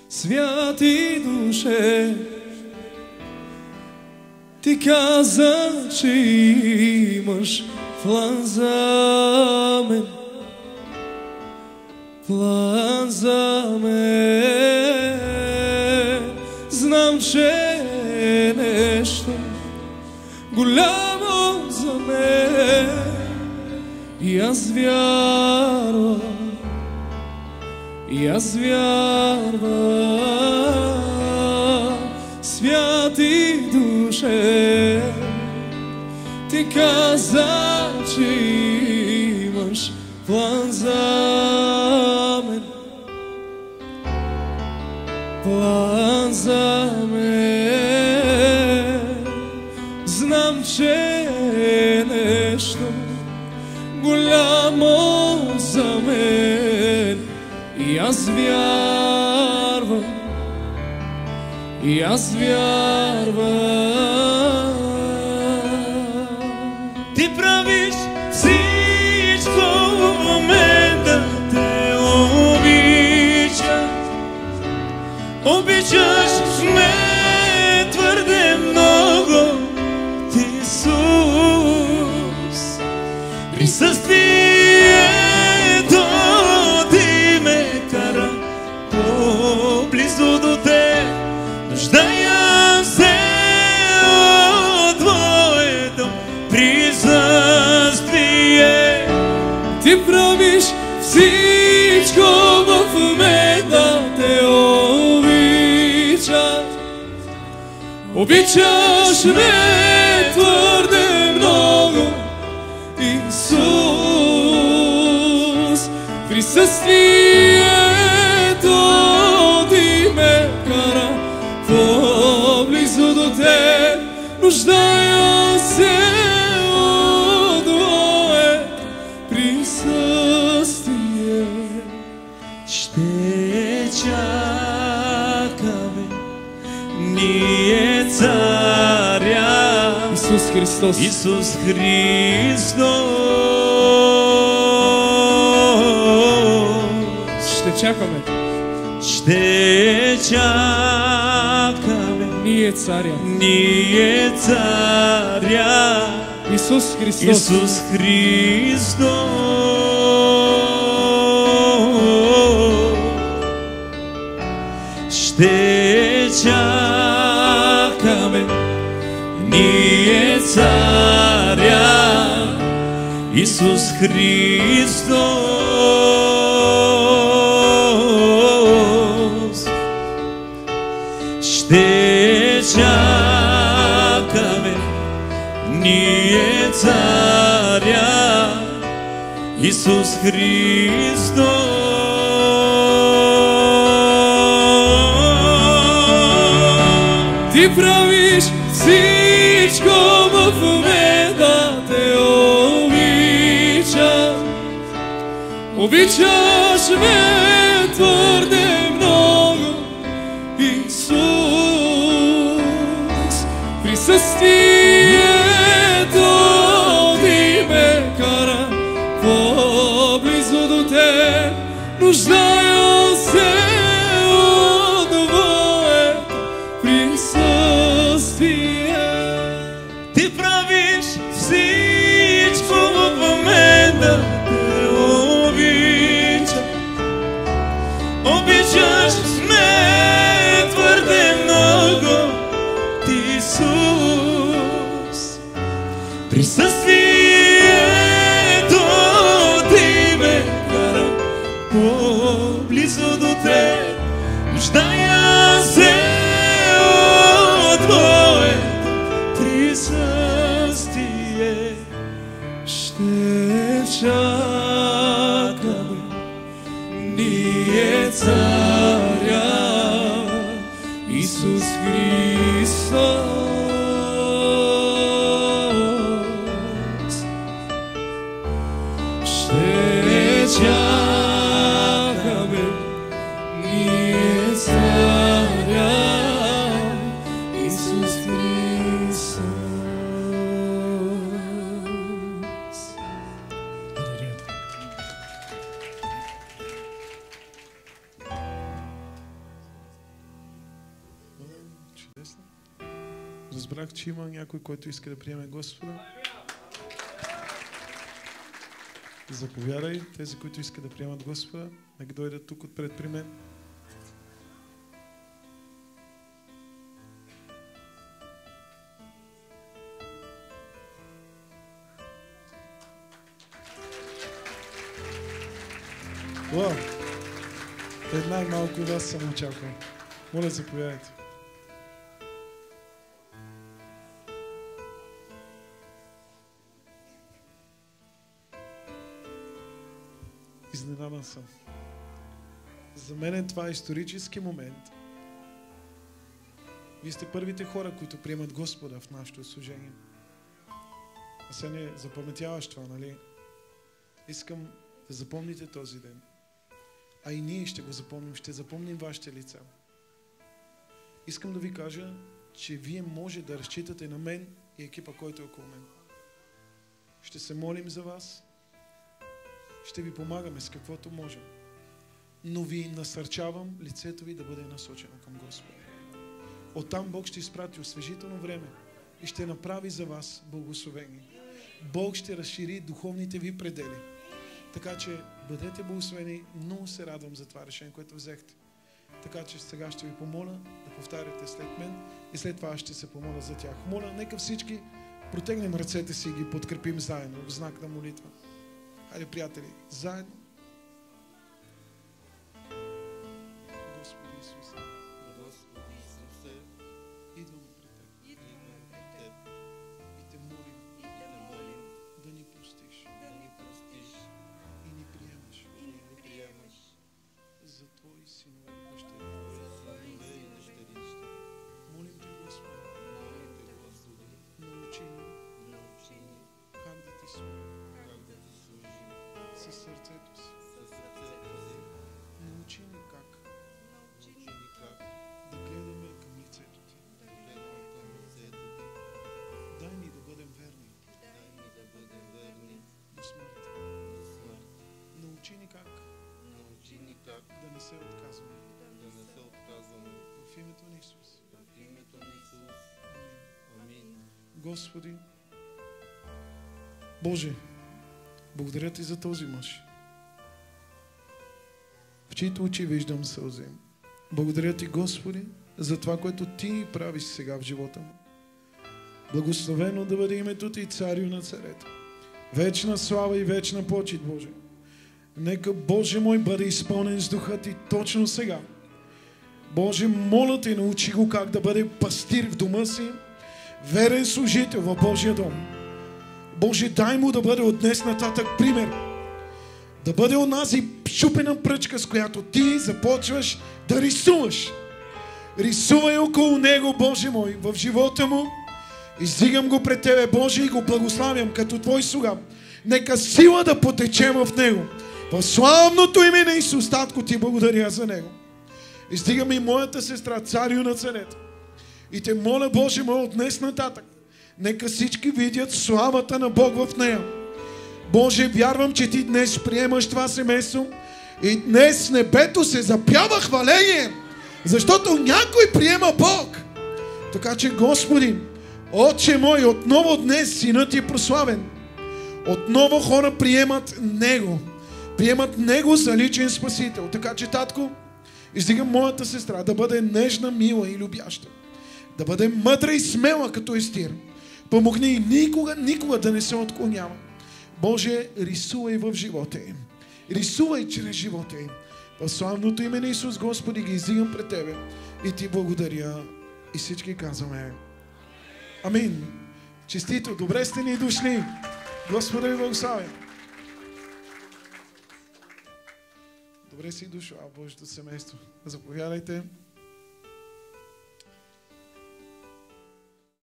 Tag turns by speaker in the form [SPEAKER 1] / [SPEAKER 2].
[SPEAKER 1] Святи душе, ти каза, че имаш план за мен, план за мен. Знам, че е нещо голямо за мен и аз вярвам, и аз вярвам. Святи душе, ти каза, че имаш план за мен, план за мен. Знам, че е нещо голямо за мен и аз вярвам, и аз вярвам.
[SPEAKER 2] Ти правиш всичко в мен да те обичам. Обичаш ме твърде много, ти, Исус. Присъствието ти ме кара по-близо до те. Нуждая се от твоето присъствие.
[SPEAKER 1] Ти правиш всичко в мен да те обичам. Обичаш ме твърде много, Исус. Присъствието ти ме кара по-близо до те. Нуждая се от твоето присъствие.
[SPEAKER 2] Ще чакаме ние царя
[SPEAKER 1] Исус Христос.
[SPEAKER 2] Исус Христос.
[SPEAKER 1] Ще чакаме.
[SPEAKER 2] Ще чакаме
[SPEAKER 1] Ние царя
[SPEAKER 2] Исус
[SPEAKER 1] Христос.
[SPEAKER 2] Исус Христос. Ще чакаме ние царя Исус Христос. Ще чакаме ние царя Исус Христос.
[SPEAKER 1] Ти правиш всичко в мен да те обичам. Обичаш ме твърде много, Исус. Присъствието ти ме кара по-близо до те. Нуждая се от твоето присъствие.
[SPEAKER 2] Ти правиш всичко в мен да те обичам. Обичаш ме твърде много, ти, Исус. Присъствието ти ме кара по-близо до те. Нуждая се от твоето присъствие.
[SPEAKER 1] Ще чакаме ние царя Исус Христос. Ще чакаме ние царя Исус Христос.
[SPEAKER 3] Разбрах, че има някой, който иска да приеме Господа. Заповядай, тези, които искат да приемат Господа, нека дойдат тук отпред при мен. Уау! Пред най-малко вас съм очаквал. Моля, заповядайте. Изненадан съм. За мен това е исторически момент. Вие сте първите хора, които приемат Господа в нашето служение. А сега не запаметяваш това, нали? Искам да запомните този ден. А и ние ще го запомним, ще запомним вашите лица. Искам да ви кажа, че вие може да разчитате на мен и екипа, който е около мен. Ще се молим за вас. Ще ви помагаме с каквото можем. Но ви насърчавам лицето ви да бъде насочено към Господа. Оттам Бог ще изпрати освежително време и ще направи за вас благословение. Бог ще разшири духовните ви предели. Така че бъдете благословени. Много се радвам за това решение, което взехте. Така че сега ще ви помоля да повтаряте след мен и след това ще се помоля за тях. Моля, нека всички протегнем ръцете си и ги подкрепим заедно в знак на молитва. Хайде, приятели, заедно. Господи Исусе, идваме пред Теб и Те молим да ни простиш и ни приемаш за Твои синове и дъщери. Молим Те, Господи, научи ни как да Ти служим със сърцето си. Научи ни как да гледаме към лицето Ти. Дай ни да бъдем верни до смърт. Научи ни как да не се отказваме. В името на Исус. Амин. Господи, Боже, благодаря Ти за този мъж, в чието очи виждам сълзи. Благодаря Ти, Господи, за това, което Ти правиш сега в живота му. Благословено да бъде името Ти, Царю на царете. Вечна слава и вечна почит, Боже. Нека, Боже мой, бъде изпълнен с духа Ти точно сега. Боже, моля Те, научи го как да бъде пастир в дома си, верен служител в Божия дом. Боже, дай му да бъде от днес нататък пример. Да бъде онази щупена пръчка, с която Ти започваш да рисуваш. Рисувай около него, Боже мой, в живота му. Издигам го пред Тебе, Боже, и го благославям като Твой слуга. Нека сила да потече в него. В славното име на Исус, Татко, Ти благодаря за него. Издигам и моята сестра, Царю на царете. И Те моля, Боже мой, от днес нататък, нека всички видят славата на Бог в нея. Боже, вярвам, че Ти днес приемаш това семейство и днес небето се запява хваление, защото някой приема Бог. Така че, Господи, Отче мой, отново днес синът Ти е прославен. Отново хора приемат Него. Приемат Него за личен спасител. Така че, Татко, издигам моята сестра да бъде нежна, мила и любяща. Да бъде мъдра и смела като Естир. Помогни и никога да не се отклонява. Боже, рисувай в живота им. Рисувай чрез живота им. В славното име на Исус, Господи, ги издигам пред Тебе и Ти благодаря. И всички казваме амин. Честито, добре сте ни дошли. Господа ви благославя. Добре си дошла в Божието семейство. Заповядайте.